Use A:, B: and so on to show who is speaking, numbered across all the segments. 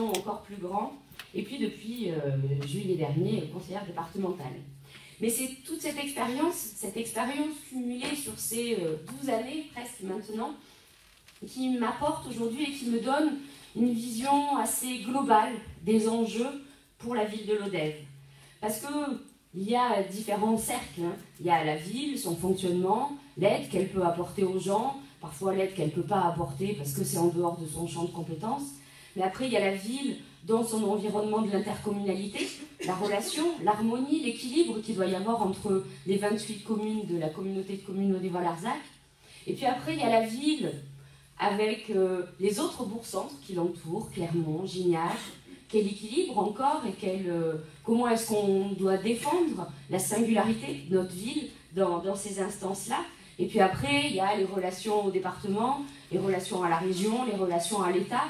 A: encore plus grand, et puis depuis juillet dernier, conseillère départementale. Mais c'est toute cette expérience cumulée sur ces 12 années presque maintenant, qui m'apporte aujourd'hui et qui me donne une vision assez globale des enjeux pour la ville de Lodève. Parce qu'il y a différents cercles, hein. Il y a la ville, son fonctionnement, l'aide qu'elle peut apporter aux gens, parfois l'aide qu'elle ne peut pas apporter parce que c'est en dehors de son champ de compétences. Mais après, il y a la ville dans son environnement de l'intercommunalité, la relation, l'harmonie, l'équilibre qu'il doit y avoir entre les 28 communes de la communauté de communes Lodève-Larzac. Et puis après, il y a la ville avec les autres bourgs-centres qui l'entourent, Clermont, Gignac. Quel équilibre encore et comment est-ce qu'on doit défendre la singularité de notre ville dans ces instances-là. Et puis après, il y a les relations au département, les relations à la région, les relations à l'État,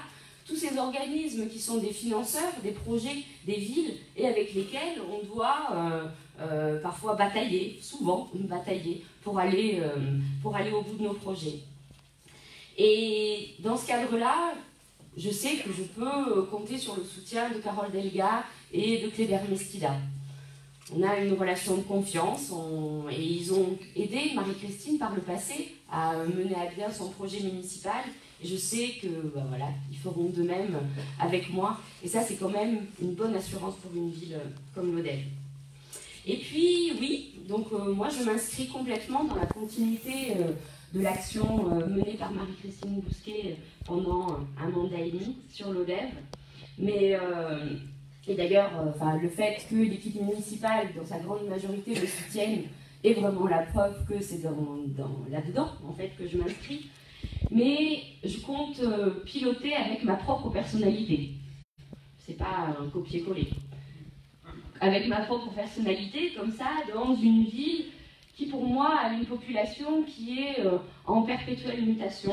A: tous ces organismes qui sont des financeurs, des projets, des villes, et avec lesquels on doit parfois batailler, souvent batailler, pour aller au bout de nos projets. Et dans ce cadre-là, je sais que je peux compter sur le soutien de Carole Delga et de Kléber Mesquida. On a une relation de confiance et ils ont aidé Marie-Christine par le passé à mener à bien son projet municipal. Et je sais que voilà, ils feront de même avec moi. Et ça, c'est quand même une bonne assurance pour une ville comme Lodève. Et puis, oui, donc moi, je m'inscris complètement dans la continuité de l'action menée par Marie-Christine Bousquet pendant un mandat et demi sur Lodève. Mais, et d'ailleurs, le fait que l'équipe municipale, dans sa grande majorité, le soutienne, est vraiment la preuve que c'est là-dedans, en fait, que je m'inscris. Mais je compte piloter avec ma propre personnalité. C'est pas un copier-coller. Avec ma propre personnalité, comme ça, dans une ville qui pour moi a une population qui est en perpétuelle mutation,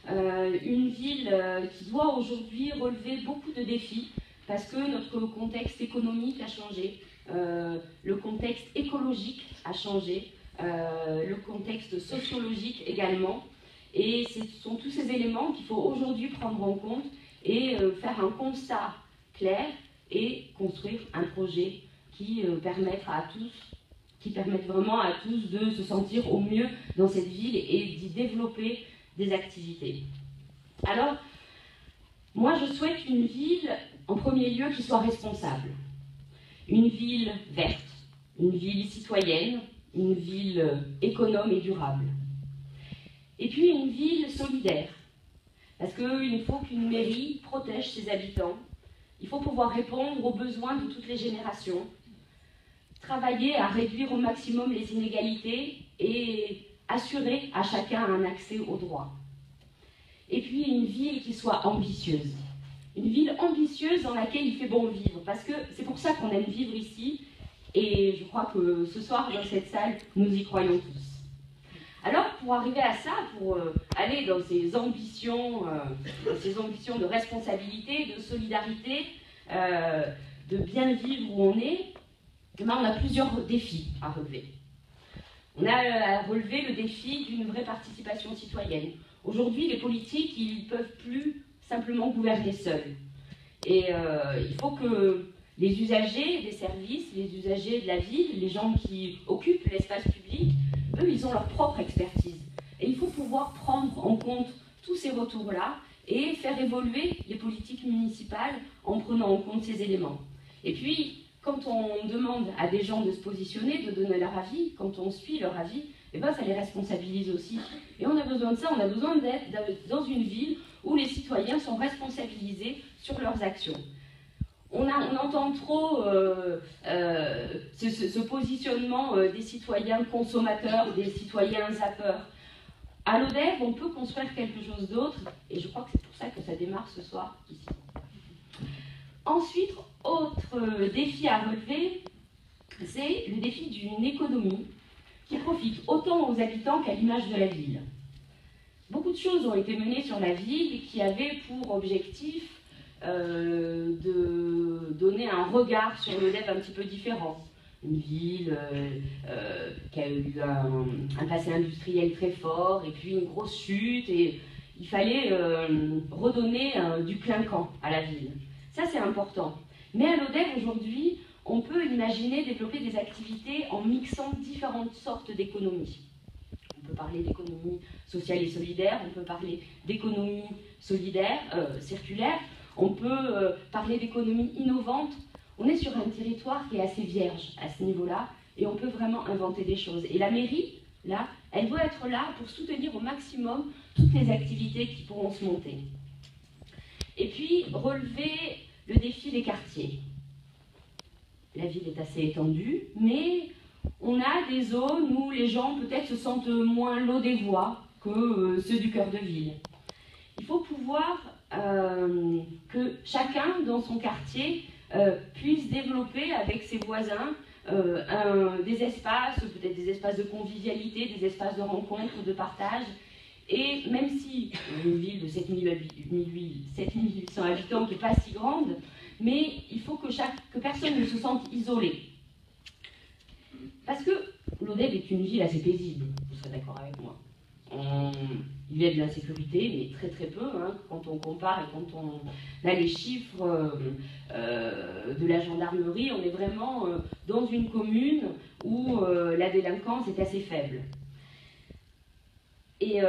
A: une ville qui doit aujourd'hui relever beaucoup de défis parce que notre contexte économique a changé, le contexte écologique a changé, le contexte sociologique également, et ce sont tous ces éléments qu'il faut aujourd'hui prendre en compte et faire un constat clair et construire un projet qui permettent vraiment à tous de se sentir au mieux dans cette ville et d'y développer des activités. Alors, moi je souhaite une ville, en premier lieu, qui soit responsable. Une ville verte, une ville citoyenne, une ville économe et durable. Et puis une ville solidaire, parce qu'il faut qu'une mairie protège ses habitants, il faut pouvoir répondre aux besoins de toutes les générations, travailler à réduire au maximum les inégalités et assurer à chacun un accès aux droits. Et puis une ville qui soit ambitieuse. Une ville ambitieuse dans laquelle il fait bon vivre, parce que c'est pour ça qu'on aime vivre ici, et je crois que ce soir, dans cette salle, nous y croyons tous. Alors, pour arriver à ça, pour aller dans ces ambitions de responsabilité, de solidarité, de bien vivre où on est, on a plusieurs défis à relever. On a à relever le défi d'une vraie participation citoyenne. Aujourd'hui, les politiques, ils ne peuvent plus simplement gouverner seuls. Et il faut que les usagers des services, les usagers de la ville, les gens qui occupent l'espace public, eux, ils ont leur propre expertise. Et il faut pouvoir prendre en compte tous ces retours-là et faire évoluer les politiques municipales en prenant en compte ces éléments. Et puis, quand on demande à des gens de se positionner, de donner leur avis, quand on suit leur avis, eh ben, ça les responsabilise aussi. Et on a besoin de ça, on a besoin d'être dans une ville où les citoyens sont responsabilisés sur leurs actions. On entend trop ce positionnement des citoyens consommateurs, des citoyens zappeurs. À Lodève, on peut construire quelque chose d'autre, et je crois que c'est pour ça que ça démarre ce soir ici. Ensuite, autre défi à relever, c'est le défi d'une économie qui profite autant aux habitants qu'à l'image de la ville. Beaucoup de choses ont été menées sur la ville qui avaient pour objectif de donner un regard sur Lodève un petit peu différent. Une ville qui a eu un passé industriel très fort et puis une grosse chute, et il fallait redonner du clinquant à la ville. Ça, c'est important. Mais à l'ODEV, aujourd'hui, on peut imaginer développer des activités en mixant différentes sortes d'économies. On peut parler d'économie sociale et solidaire, on peut parler d'économie solidaire, circulaire, on peut parler d'économie innovante. On est sur un territoire qui est assez vierge à ce niveau-là, et on peut vraiment inventer des choses. Et la mairie, là, elle doit être là pour soutenir au maximum toutes les activités qui pourront se monter. Et puis, relever le défi des quartiers. La ville est assez étendue, mais on a des zones où les gens peut-être se sentent moins lodévois que ceux du cœur de ville. Il faut pouvoir que chacun dans son quartier puisse développer avec ses voisins des espaces, peut-être des espaces de convivialité, des espaces de rencontre, de partage. Et même si une ville de 7800 habitants qui n'est pas si grande, mais il faut que personne ne se sente isolé. Parce que l'ODEV est une ville assez paisible, vous serez d'accord avec moi. Il y a de l'insécurité, mais très très peu, hein, quand on compare et quand on a les chiffres de la gendarmerie, on est vraiment dans une commune où la délinquance est assez faible. Et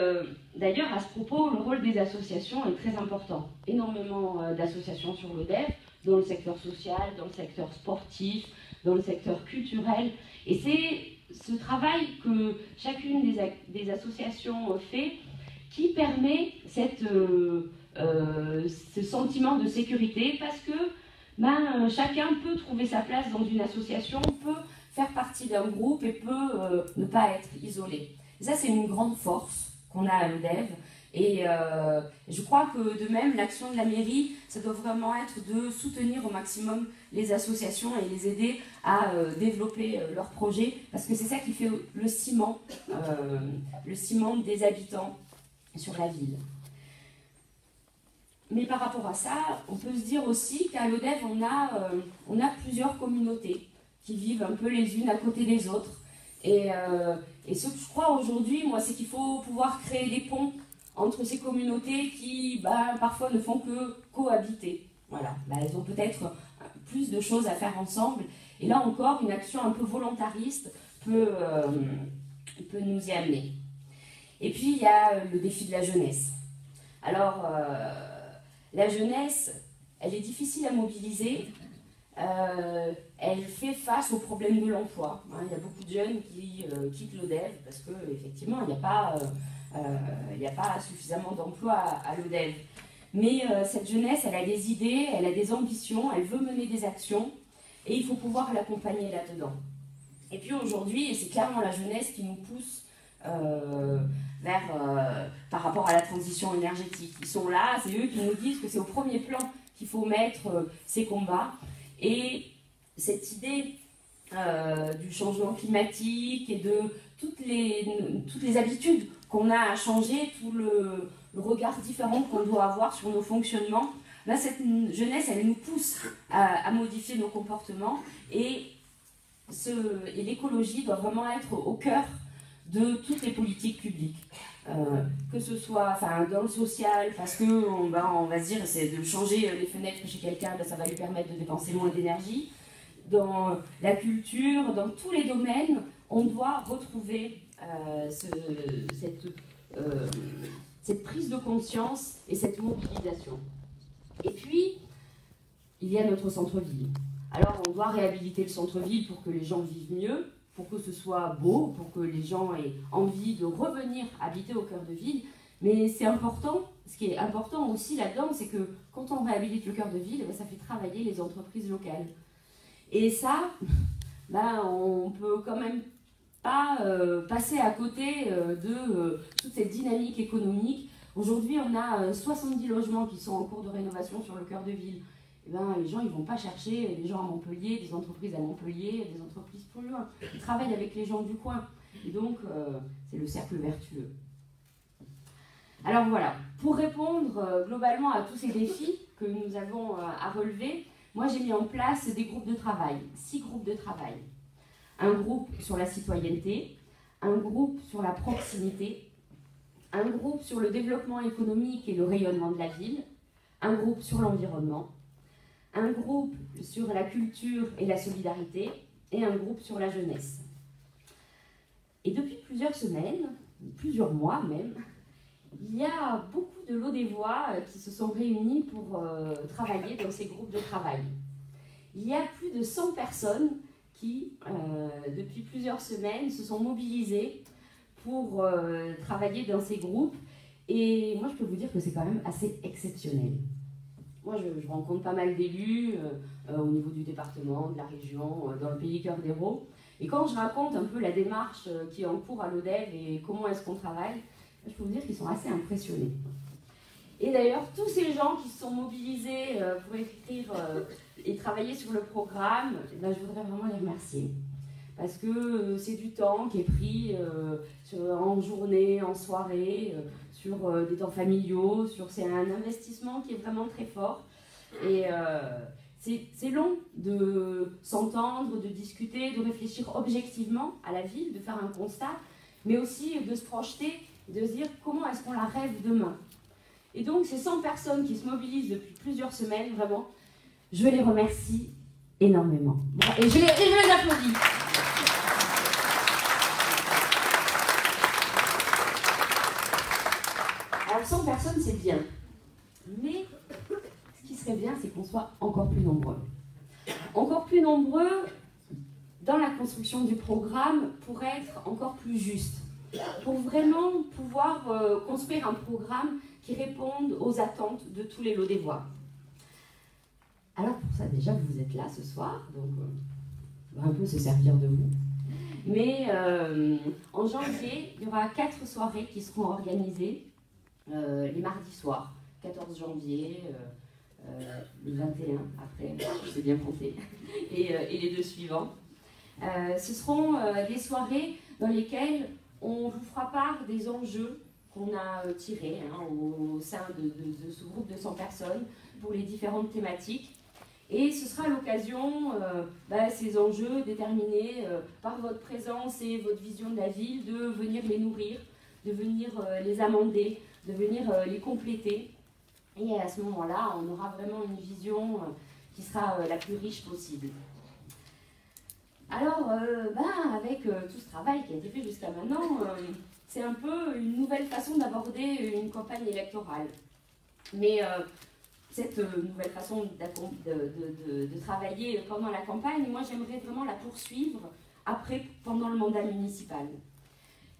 A: d'ailleurs, à ce propos, le rôle des associations est très important. Énormément d'associations sur l'ODEV, dans le secteur social, dans le secteur sportif, dans le secteur culturel. Et c'est ce travail que chacune des associations fait qui permet ce sentiment de sécurité, parce que chacun peut trouver sa place dans une association, peut faire partie d'un groupe et peut ne pas être isolé. Et ça, c'est une grande force qu'on a à l'ODEV. Et je crois que de même, l'action de la mairie, ça doit vraiment être de soutenir au maximum les associations et les aider à développer leurs projets, parce que c'est ça qui fait le ciment des habitants sur la ville. Mais par rapport à ça, on peut se dire aussi qu'à l'ODEV, on a plusieurs communautés qui vivent un peu les unes à côté des autres. Et ce que je crois aujourd'hui, moi, c'est qu'il faut pouvoir créer des ponts entre ces communautés qui, parfois, ne font que cohabiter. Voilà, elles ont peut-être plus de choses à faire ensemble. Et là encore, une action un peu volontariste peut nous y amener. Et puis, il y a le défi de la jeunesse. Alors, la jeunesse, elle est difficile à mobiliser. Elle fait face au problème de l'emploi. Il y a beaucoup de jeunes qui quittent l'ODEV parce qu'effectivement, il n'y a pas suffisamment d'emplois à l'ODEV. Mais cette jeunesse, elle a des idées, elle a des ambitions, elle veut mener des actions, et il faut pouvoir l'accompagner là-dedans. Et puis aujourd'hui, c'est clairement la jeunesse qui nous pousse par rapport à la transition énergétique. Ils sont là, c'est eux qui nous disent que c'est au premier plan qu'il faut mettre ces combats. Et cette idée du changement climatique et de toutes les habitudes qu'on a à changer, tout le regard différent qu'on doit avoir sur nos fonctionnements, cette jeunesse, elle nous pousse à modifier nos comportements, et l'écologie doit vraiment être au cœur de toutes les politiques publiques. Que ce soit dans le social, parce qu'on va se dire c'est de changer les fenêtres chez quelqu'un, ça va lui permettre de dépenser moins d'énergie. Dans la culture, dans tous les domaines, on doit retrouver cette prise de conscience et cette mobilisation. Et puis, il y a notre centre-ville. Alors, on doit réhabiliter le centre-ville pour que les gens vivent mieux, pour que ce soit beau, pour que les gens aient envie de revenir habiter au cœur de ville. Mais c'est important, ce qui est important aussi là-dedans, c'est que quand on réhabilite le cœur de ville, ça fait travailler les entreprises locales. Et ça, on peut quand même pas passer à côté de toute cette dynamique économique. Aujourd'hui, on a 70 logements qui sont en cours de rénovation sur le cœur de ville. Les gens, ils ne vont pas chercher des gens à Montpellier, des entreprises à Montpellier, des entreprises plus loin. Ils travaillent avec les gens du coin. Et donc, c'est le cercle vertueux. Alors voilà, pour répondre globalement à tous ces défis que nous avons à relever, moi j'ai mis en place des groupes de travail, 6 groupes de travail. Un groupe sur la citoyenneté, un groupe sur la proximité, un groupe sur le développement économique et le rayonnement de la ville, un groupe sur l'environnement, un groupe sur la culture et la solidarité et un groupe sur la jeunesse. Et depuis plusieurs semaines, plusieurs mois même, il y a beaucoup de Lodévois qui se sont réunis pour travailler dans ces groupes de travail. Il y a plus de 100 personnes qui, depuis plusieurs semaines, se sont mobilisées pour travailler dans ces groupes. Et moi, je peux vous dire que c'est quand même assez exceptionnel. Moi, je rencontre pas mal d'élus au niveau du département, de la région, dans le pays Cœur d'Hérault. Et quand je raconte un peu la démarche qui est en cours à l'ODEV et comment est-ce qu'on travaille, je peux vous dire qu'ils sont assez impressionnés. Et d'ailleurs, tous ces gens qui se sont mobilisés pour écrire et travailler sur le programme, je voudrais vraiment les remercier. Parce que c'est du temps qui est pris en journée, en soirée, sur des temps familiaux, c'est un investissement qui est vraiment très fort. Et c'est long de s'entendre, de discuter, de réfléchir objectivement à la ville, de faire un constat, mais aussi de se projeter, de se dire comment est-ce qu'on la rêve demain. Et donc ces 100 personnes qui se mobilisent depuis plusieurs semaines, vraiment, je les remercie énormément. Et je les applaudis. Alors 100 personnes, c'est bien. Mais ce qui serait bien, c'est qu'on soit encore plus nombreux. Encore plus nombreux dans la construction du programme pour être encore plus juste. Pour vraiment pouvoir construire un programme qui réponde aux attentes de tous les Lodévois. Alors pour ça, déjà, vous êtes là ce soir, donc on va un peu se servir de vous. Mais en janvier, il y aura 4 soirées qui seront organisées les mardis soirs, 14 janvier, le 21, après, je sais bien compter, et les 2 suivants. Ce seront des soirées dans lesquelles on vous fera part des enjeux qu'on a tirés au sein de ce groupe de 100 personnes pour les différentes thématiques. Et ce sera l'occasion, ces enjeux déterminés par votre présence et votre vision de la ville, de venir les nourrir, de venir les amender, de venir les compléter. Et à ce moment-là, on aura vraiment une vision qui sera la plus riche possible. Alors, avec tout ce travail qui a été fait jusqu'à maintenant, c'est un peu une nouvelle façon d'aborder une campagne électorale. Mais cette nouvelle façon de travailler pendant la campagne, moi j'aimerais vraiment la poursuivre pendant le mandat municipal.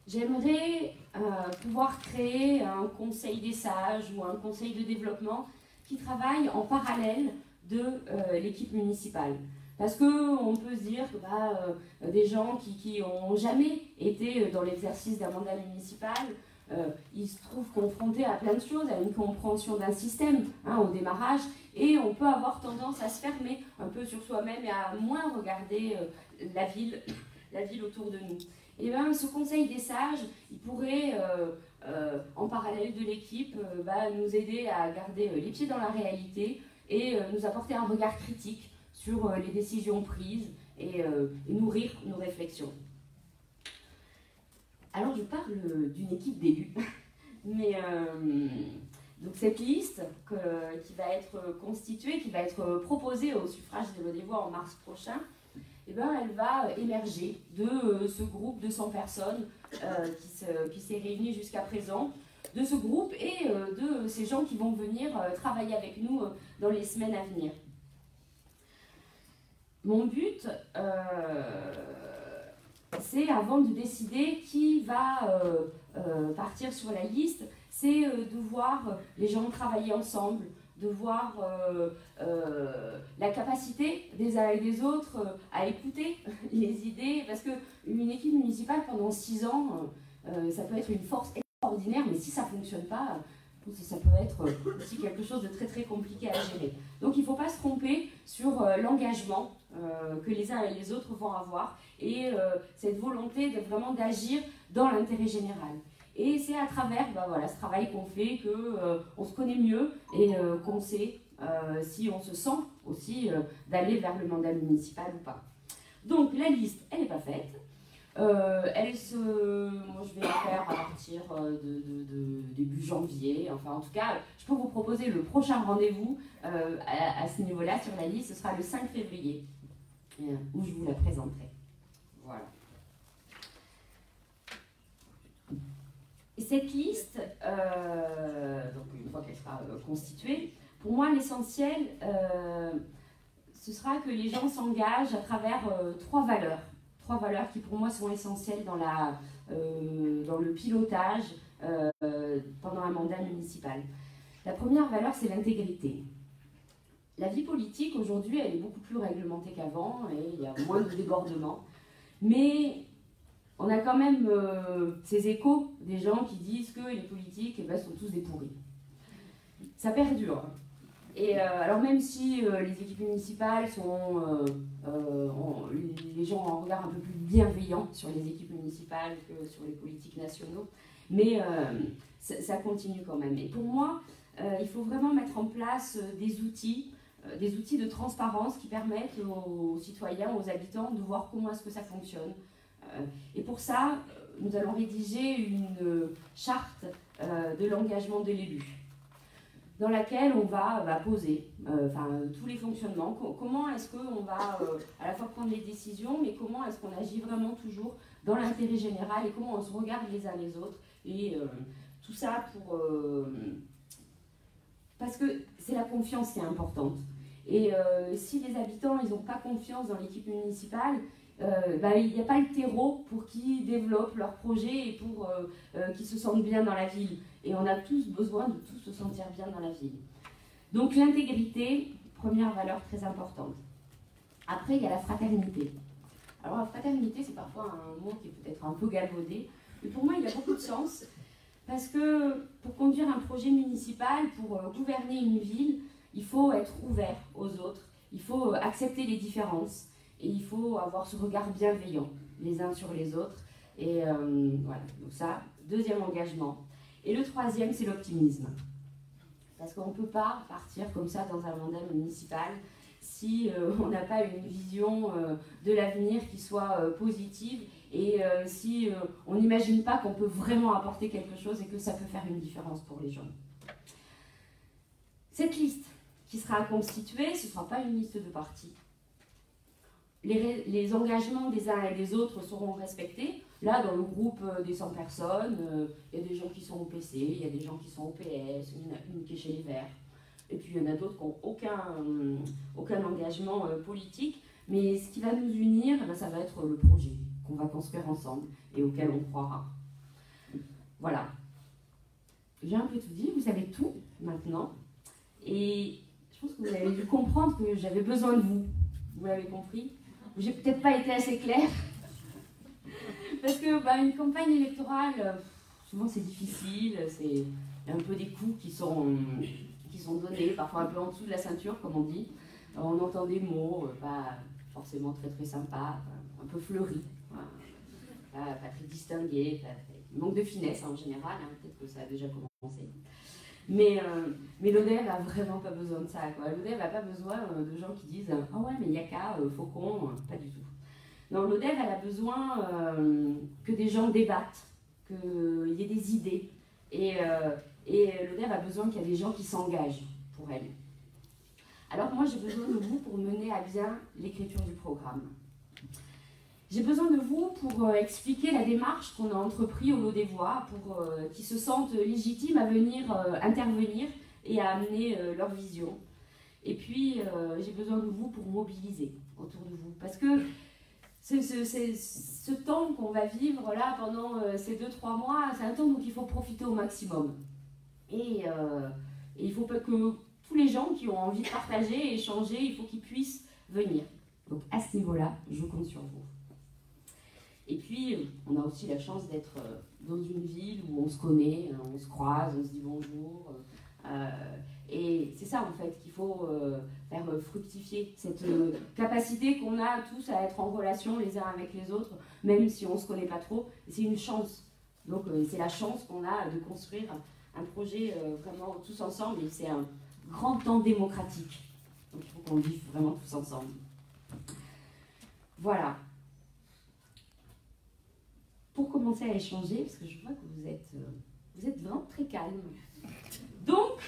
A: J'aimerais pouvoir créer un conseil des sages ou un conseil de développement qui travaille en parallèle de l'équipe municipale. Parce qu'on peut se dire que des gens qui n'ont jamais été dans l'exercice d'un mandat municipal, ils se trouvent confrontés à plein de choses, à une compréhension d'un système au démarrage, et on peut avoir tendance à se fermer un peu sur soi-même et à moins regarder la ville autour de nous. Et bien, ce conseil des sages, il pourrait, en parallèle de l'équipe, nous aider à garder les pieds dans la réalité et nous apporter un regard critique sur les décisions prises et nourrir nos réflexions. Alors je parle d'une équipe d'élus, mais donc cette liste qui va être constituée, qui va être proposée au suffrage des Lodévois en mars prochain, elle va émerger de ce groupe de 100 personnes qui s'est réuni jusqu'à présent, de ce groupe et de ces gens qui vont venir travailler avec nous dans les semaines à venir. Mon but, c'est, avant de décider qui va partir sur la liste, c'est de voir les gens travailler ensemble, de voir la capacité des uns et des autres à écouter les idées, parce qu'une équipe municipale pendant 6 ans, ça peut être une force extraordinaire, mais si ça ne fonctionne pas, ça peut être aussi quelque chose de très très compliqué à gérer. Donc il ne faut pas se tromper sur l'engagement que les uns et les autres vont avoir et cette volonté vraiment d'agir dans l'intérêt général. Et c'est à travers ce travail qu'on fait qu'on se connaît mieux et qu'on sait si on se sent aussi d'aller vers le mandat municipal ou pas. Donc la liste, elle n'est pas faite. Moi, je vais la faire à partir de début janvier. Enfin, en tout cas, je peux vous proposer le prochain rendez-vous à ce niveau-là sur la liste. Ce sera le 5 février, où je vous la présenterai. Voilà. Et cette liste, donc une fois qu'elle sera constituée, pour moi, l'essentiel, ce sera que les gens s'engagent à travers trois valeurs qui pour moi sont essentielles dans le pilotage pendant un mandat municipal. La première valeur, c'est l'intégrité. La vie politique, aujourd'hui, elle est beaucoup plus réglementée qu'avant et il y a moins de débordements. Mais on a quand même ces échos des gens qui disent que les politiques sont tous des pourris. Ça perdure. Et alors même si les équipes municipales les gens ont un regard un peu plus bienveillant sur les équipes municipales que sur les politiques nationaux, mais ça continue quand même. Et pour moi, il faut vraiment mettre en place des outils de transparence qui permettent aux citoyens, aux habitants de voir comment est-ce que ça fonctionne. Et pour ça, nous allons rédiger une charte de l'engagement de l'élu, dans laquelle on va poser tous les fonctionnements. Comment est-ce qu'on va à la fois prendre les décisions, mais comment est-ce qu'on agit vraiment toujours dans l'intérêt général et comment on se regarde les uns les autres. Et tout ça parce que c'est la confiance qui est importante. Et si les habitants n'ont pas confiance dans l'équipe municipale, il n'y a pas le terreau pour qu'ils développent leurs projets et pour qu'ils se sentent bien dans la ville. Et on a tous besoin de tous se sentir bien dans la ville. Donc l'intégrité, première valeur très importante. Après, il y a la fraternité. Alors la fraternité, c'est parfois un mot qui est peut-être un peu galvaudé, mais pour moi, il a beaucoup de sens, parce que pour conduire un projet municipal, pour gouverner une ville, il faut être ouvert aux autres, il faut accepter les différences, et il faut avoir ce regard bienveillant les uns sur les autres. Et voilà, donc ça, deuxième engagement. Et le troisième, c'est l'optimisme. Parce qu'on ne peut pas partir comme ça dans un mandat municipal si on n'a pas une vision de l'avenir qui soit positive et si on n'imagine pas qu'on peut vraiment apporter quelque chose et que ça peut faire une différence pour les gens. Cette liste qui sera constituée, ce ne sera pas une liste de partis. Les engagements des uns et des autres seront respectés. Là, dans le groupe des 100 personnes, il y a des gens qui sont au PC, il y a des gens qui sont au PS, il y en a une qui est chez les Verts. Et puis il y en a d'autres qui n'ont aucun engagement politique. Mais ce qui va nous unir, ça va être le projet qu'on va construire ensemble et auquel on croira. Voilà. J'ai un peu tout dit, vous savez tout maintenant. Et je pense que vous avez dû comprendre que j'avais besoin de vous. Vous l'avez compris? J'ai peut-être pas été assez claire. Parce que une campagne électorale, souvent c'est difficile, c'est un peu des coups qui sont donnés, parfois un peu en dessous de la ceinture, comme on dit. On entend des mots pas forcément très très sympas, un peu fleuris, pas très distingués, il manque de finesse en général, peut-être que ça a déjà commencé. Mais l'ODEV n'a vraiment pas besoin de ça. L'ODEV n'a pas besoin de gens qui disent « Ah ouais, mais il n'y a qu'à, Faucon », pas du tout. Non, l'ODEV, elle a besoin que des gens débattent, qu'il y ait des idées. Et l'ODEV a besoin qu'il y ait des gens qui s'engagent pour elle. Alors moi, j'ai besoin de vous pour mener à bien l'écriture du programme. J'ai besoin de vous pour expliquer la démarche qu'on a entreprise aux Lodévois, pour qu'ils se sentent légitimes à venir intervenir et à amener leur vision. Et puis, j'ai besoin de vous pour mobiliser autour de vous. Parce que ce temps qu'on va vivre là pendant ces 2-3 mois, c'est un temps dont il faut profiter au maximum. Et il faut que tous les gens qui ont envie de partager, échanger, il faut qu'ils puissent venir. Donc à ce niveau-là, je compte sur vous. Et puis, on a aussi la chance d'être dans une ville où on se connaît, on se croise, on se dit bonjour. Et c'est ça, en fait, qu'il faut faire fructifier, cette capacité qu'on a tous à être en relation les uns avec les autres, même si on ne se connaît pas trop. C'est une chance. Donc, c'est la chance qu'on a de construire un projet vraiment tous ensemble. Et c'est un grand temps démocratique. Donc, il faut qu'on vive vraiment tous ensemble. Voilà. commencer à échanger, parce que je vois que vous êtes vraiment très calme. Donc,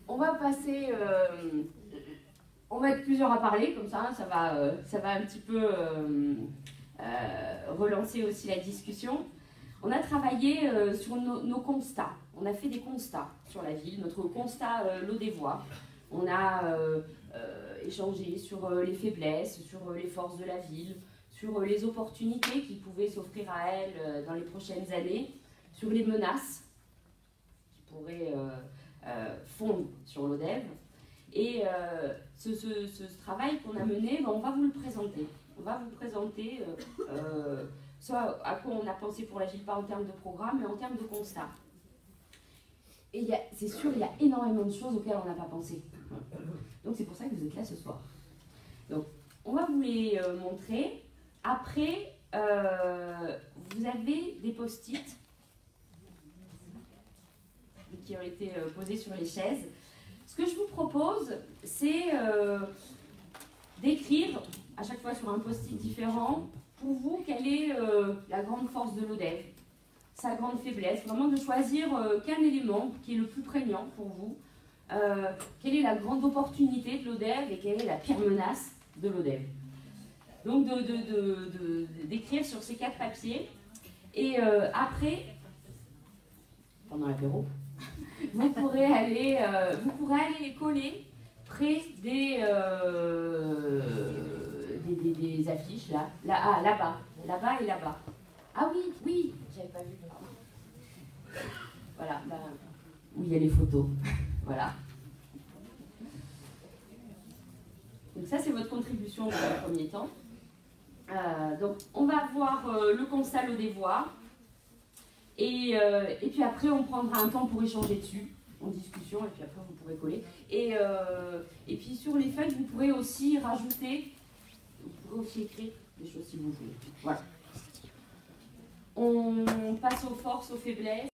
A: on va passer... on va être plusieurs à parler, comme ça, ça va un petit peu relancer aussi la discussion. On a travaillé sur nos constats. On a fait des constats sur la ville, notre constat Lodévois. On a échangé sur les faiblesses, sur les forces de la ville, sur les opportunités qui pouvaient s'offrir à elle dans les prochaines années, sur les menaces qui pourraient fondre sur l'ODEV. Et ce travail qu'on a mené, on va vous le présenter. On va vous présenter soit à quoi on a pensé pour la ville, pas en termes de programme, mais en termes de constat. Et c'est sûr, il y a énormément de choses auxquelles on n'a pas pensé. Donc c'est pour ça que vous êtes là ce soir. Donc on va vous les montrer. Après, vous avez des post-it qui ont été posés sur les chaises. Ce que je vous propose, c'est d'écrire à chaque fois sur un post-it différent, pour vous, quelle est la grande force de l'ODEV, sa grande faiblesse, vraiment de choisir qu'un élément qui est le plus prégnant pour vous, quelle est la grande opportunité de l'ODEV et quelle est la pire menace de l'ODEV. Donc d'écrire sur ces 4 papiers, et après, pendant l'apéro, vous pourrez aller les coller près des affiches là-bas et là-bas. Ah oui, j'avais pas vu. Voilà, où il y a les photos. Voilà. Donc ça, c'est votre contribution dans le premier temps. Donc, on va voir le constat Lodévois. Et puis après, on prendra un temps pour échanger dessus, en discussion, et puis après, vous pourrez coller. Et puis sur les feuilles, vous pourrez aussi rajouter, vous pourrez aussi écrire des choses si vous voulez. Voilà. On passe aux forces, aux faiblesses.